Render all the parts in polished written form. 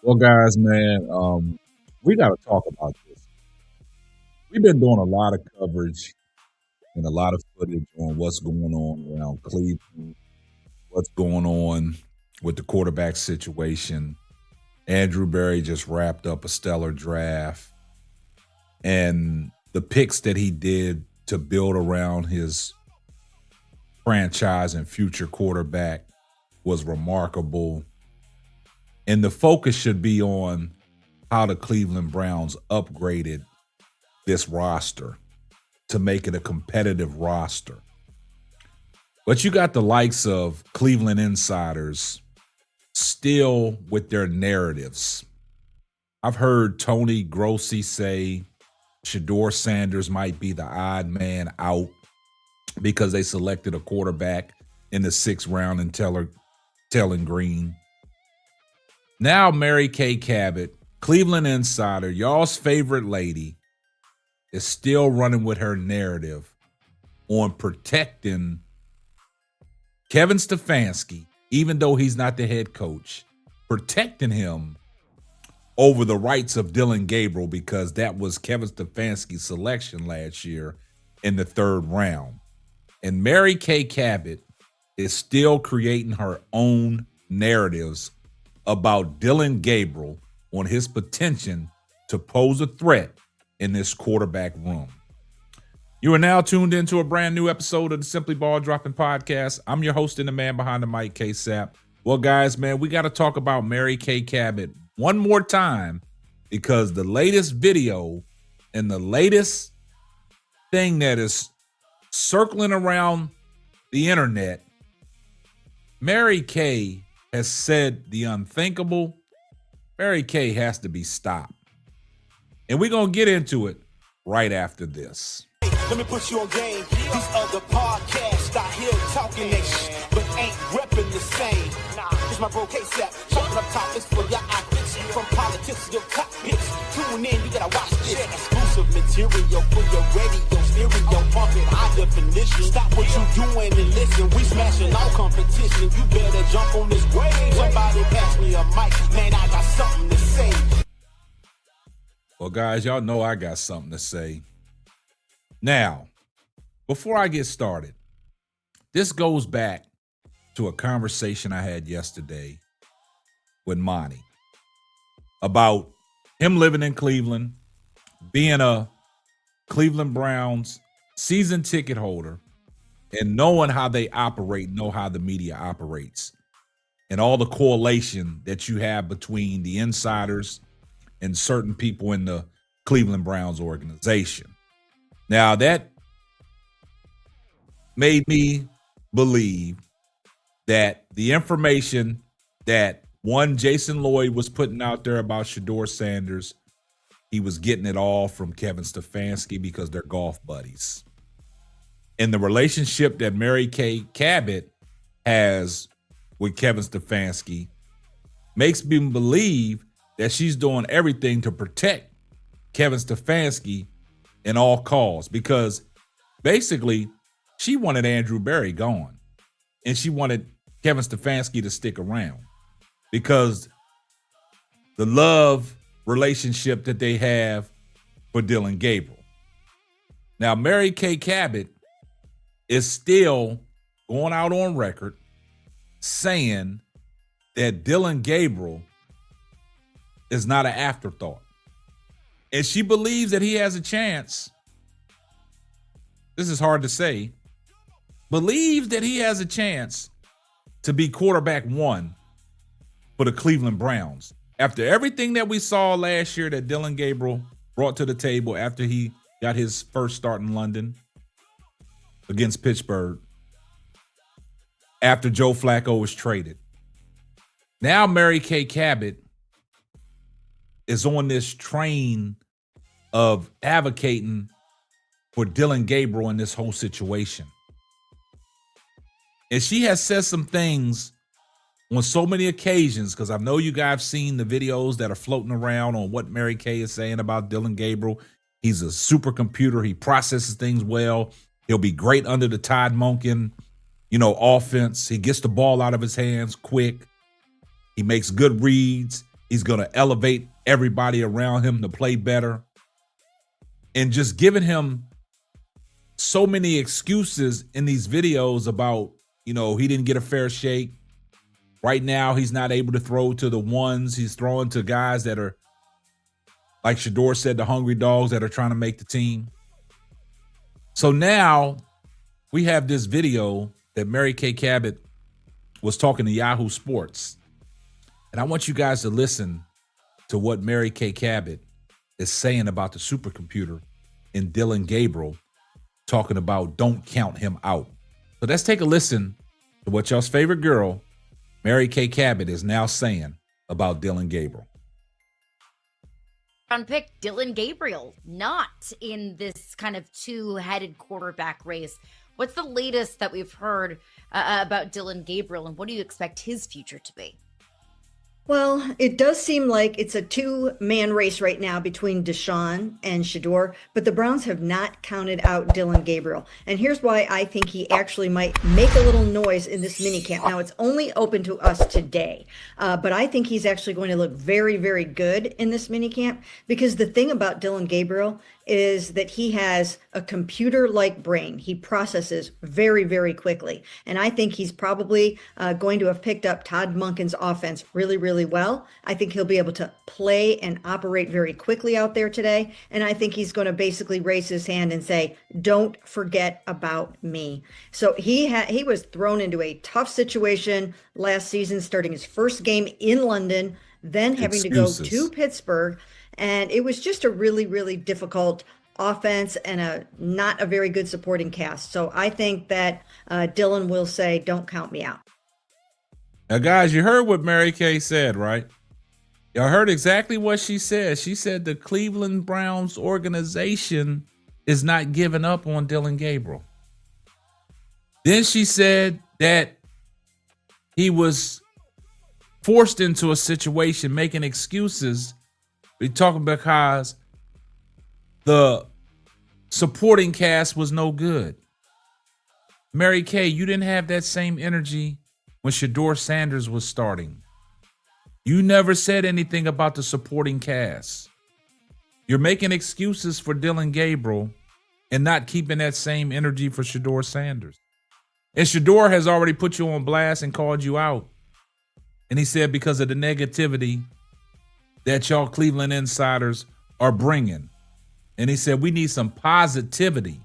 Well, guys, man, we got to talk about this. We've been doing a lot of coverage and a lot of footage on what's going on around Cleveland, what's going on with the quarterback situation. Andrew Berry just wrapped up a stellar draft, and the picks that he did to build around his franchise and future quarterback was remarkable. And the focus should be on how the Cleveland Browns upgraded this roster to make it a competitive roster. But you got the likes of Cleveland insiders still with their narratives. I've heard Tony Grossi say Shador Sanders might be the odd man out because they selected a quarterback in the 6th round and Telling Green. Now Mary Kay Cabot, Cleveland insider, y'all's favorite lady, is still running with her narrative on protecting Kevin Stefanski, even though he's not the head coach, protecting him over the rights of Dylan Gabriel because that was Kevin Stefanski's selection last year in the 3rd round. And Mary Kay Cabot is still creating her own narratives about Dylan Gabriel on his potential to pose a threat in this quarterback room. You are now tuned into a brand new episode of the Simply Ball Dropping Podcast. I'm your host and the man behind the mic, K-Sap. Well, guys, man, we got to talk about Mary Kay Cabot one more time because the latest video and the latest thing that is circling around the internet, Mary Kay has said the unthinkable. Mary Kay has to be stopped. And we're going to get into it right after this. Let me put you on game. These other podcasts out here talking that shit, but ain't repping the same. Nah, it's my bro K-Sap. Chopping up topics for your optics. From politics to your top picks. Tune in, you gotta watch this. Exclusive material for your radio, stereo, pumping high definition. Stop what you doing and listen. We smashing all competition. You better jump on this wave. Somebody pass me a mic. Man, I got something to say. Well, guys, y'all know I got something to say. Now, before I get started, this goes back to a conversation I had yesterday with Monty about him living in Cleveland, being a Cleveland Browns season ticket holder, and knowing how they operate, know how the media operates, and all the correlation that you have between the insiders and certain people in the Cleveland Browns organization. Now, that made me believe that the information that Jason Lloyd was putting out there about Shador Sanders, he was getting it all from Kevin Stefanski because they're golf buddies. And the relationship that Mary Kay Cabot has with Kevin Stefanski makes me believe that she's doing everything to protect Kevin Stefanski in all calls, because basically she wanted Andrew Berry gone and she wanted Kevin Stefanski to stick around because the love relationship that they have for Dylan Gabriel. Now, Mary Kay Cabot is still going out on record saying that Dylan Gabriel is not an afterthought. And she believes that he has a chance. This is hard to say. Believes that he has a chance to be quarterback 1 for the Cleveland Browns. After everything that we saw last year that Dylan Gabriel brought to the table after he got his first start in London against Pittsburgh, after Joe Flacco was traded. Now Mary Kay Cabot is on this train of advocating for Dylan Gabriel in this whole situation. And she has said some things on so many occasions, because I know you guys have seen the videos that are floating around on what Mary Kay is saying about Dylan Gabriel. He's a supercomputer. He processes things well. He'll be great under the Todd Monken, offense. He gets the ball out of his hands quick. He makes good reads. He's going to elevate everybody around him to play better. And just giving him so many excuses in these videos about, he didn't get a fair shake. Right now, he's not able to throw to the ones. He's throwing to guys that are, like Shador said, the hungry dogs that are trying to make the team. So now we have this video that Mary Kay Cabot was talking to Yahoo Sports. And I want you guys to listen to what Mary Kay Cabot is saying about the supercomputer and Dylan Gabriel talking about don't count him out. So let's take a listen to what y'all's favorite girl, Mary Kay Cabot, is now saying about Dylan Gabriel. Round pick Dylan Gabriel, not in this kind of two-headed quarterback race. What's the latest that we've heard about Dylan Gabriel, and what do you expect his future to be? Well, it does seem like it's a two-man race right now between Deshaun and Shador, but the Browns have not counted out Dylan Gabriel. And here's why I think he actually might make a little noise in this minicamp. Now, it's only open to us today, but I think he's actually going to look very, very good in this minicamp, because the thing about Dylan Gabriel is that he has a computer-like brain. He processes very, very quickly. And I think he's probably going to have picked up Todd Monken's offense really, really well. I think he'll be able to play and operate very quickly out there today. And I think he's going to basically raise his hand and say, don't forget about me. So he was thrown into a tough situation last season, starting his first game in London, then having to go to Pittsburgh. And it was just a really, really difficult offense and not a very good supporting cast. So I think that Dylan will say, don't count me out. Now, guys, you heard what Mary Kay said, right? Y'all heard exactly what she said. She said the Cleveland Browns organization is not giving up on Dylan Gabriel. Then she said that he was forced into a situation, making excuses. We're talking because the supporting cast was no good. Mary Kay, you didn't have that same energy when Shador Sanders was starting. You never said anything about the supporting cast. You're making excuses for Dylan Gabriel and not keeping that same energy for Shador Sanders. And Shador has already put you on blast and called you out. And he said because of the negativity that y'all Cleveland insiders are bringing. And he said, we need some positivity.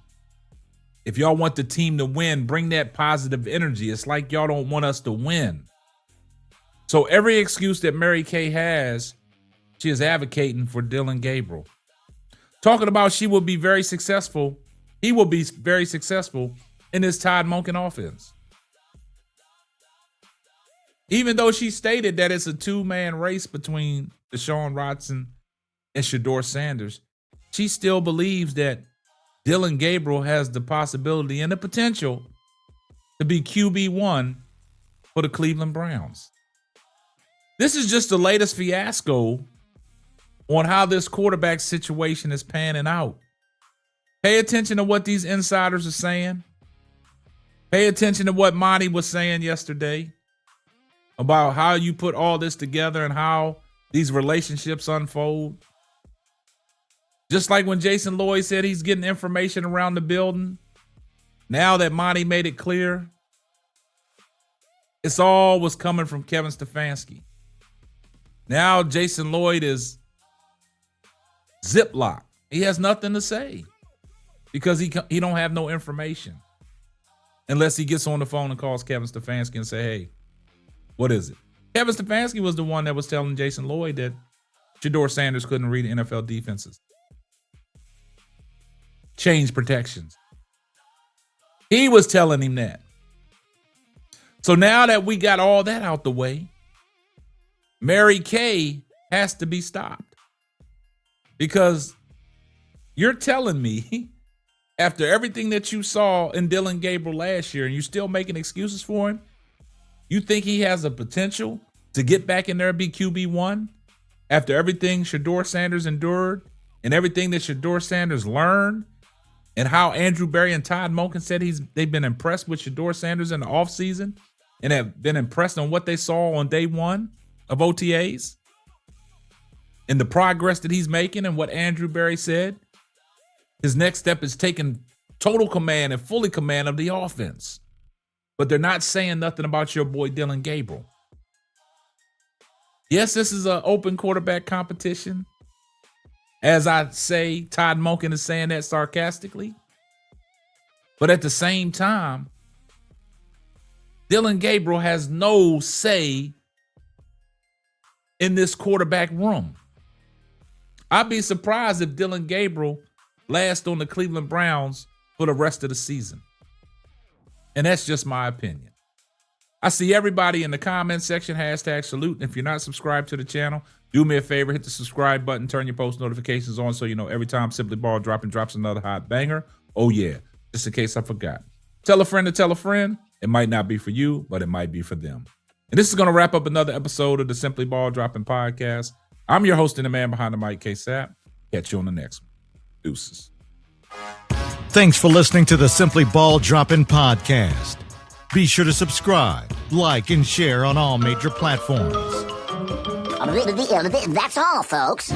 If y'all want the team to win, bring that positive energy. It's like y'all don't want us to win. So every excuse that Mary Kay has, she is advocating for Dylan Gabriel. Talking about she will be very successful. He will be very successful in this Todd Monken offense. Even though she stated that it's a two-man race between Deshaun Watson and Shador Sanders, she still believes that Dylan Gabriel has the possibility and the potential to be QB1 for the Cleveland Browns. This is just the latest fiasco on how this quarterback situation is panning out. Pay attention to what these insiders are saying. Pay attention to what Monty was saying yesterday about how you put all this together and how these relationships unfold. Just like when Jason Lloyd said he's getting information around the building. Now that Monty made it clear, it's all was coming from Kevin Stefanski. Now Jason Lloyd is ziplocked. He has nothing to say because he don't have no information unless he gets on the phone and calls Kevin Stefanski and say, hey, what is it? Kevin Stefanski was the one that was telling Jason Lloyd that Shador Sanders couldn't read NFL defenses. Change protections. He was telling him that. So now that we got all that out the way, Mary Kay has to be stopped. Because you're telling me, after everything that you saw in Dylan Gabriel last year, and you're still making excuses for him, you think he has a potential to get back in there and be QB1 after everything Shador Sanders endured and everything that Shador Sanders learned and how Andrew Berry and Todd Monken said they've been impressed with Shador Sanders in the offseason and have been impressed on what they saw on day one of OTAs? in the progress that he's making and what Andrew Berry said, his next step is taking total command and fully command of the offense. But they're not saying nothing about your boy Dylan Gabriel. Yes, this is an open quarterback competition. As I say, Todd Monken is saying that sarcastically. But at the same time, Dylan Gabriel has no say in this quarterback room. I'd be surprised if Dylan Gabriel lasts on the Cleveland Browns for the rest of the season. And that's just my opinion. I see everybody in the comment section, #salute. And if you're not subscribed to the channel, do me a favor, hit the subscribe button, turn your post notifications on so you know every time Simply Ball drops another hot banger. Oh yeah, just in case I forgot. Tell a friend to tell a friend. It might not be for you, but it might be for them. And this is going to wrap up another episode of the Simply Ball Dropping Podcast. I'm your host and the man behind the mic, K-Sap. Catch you on the next one. Deuces. Thanks for listening to the Simply Ball Dropping Podcast. Be sure to subscribe, like, and share on all major platforms. That's all, folks.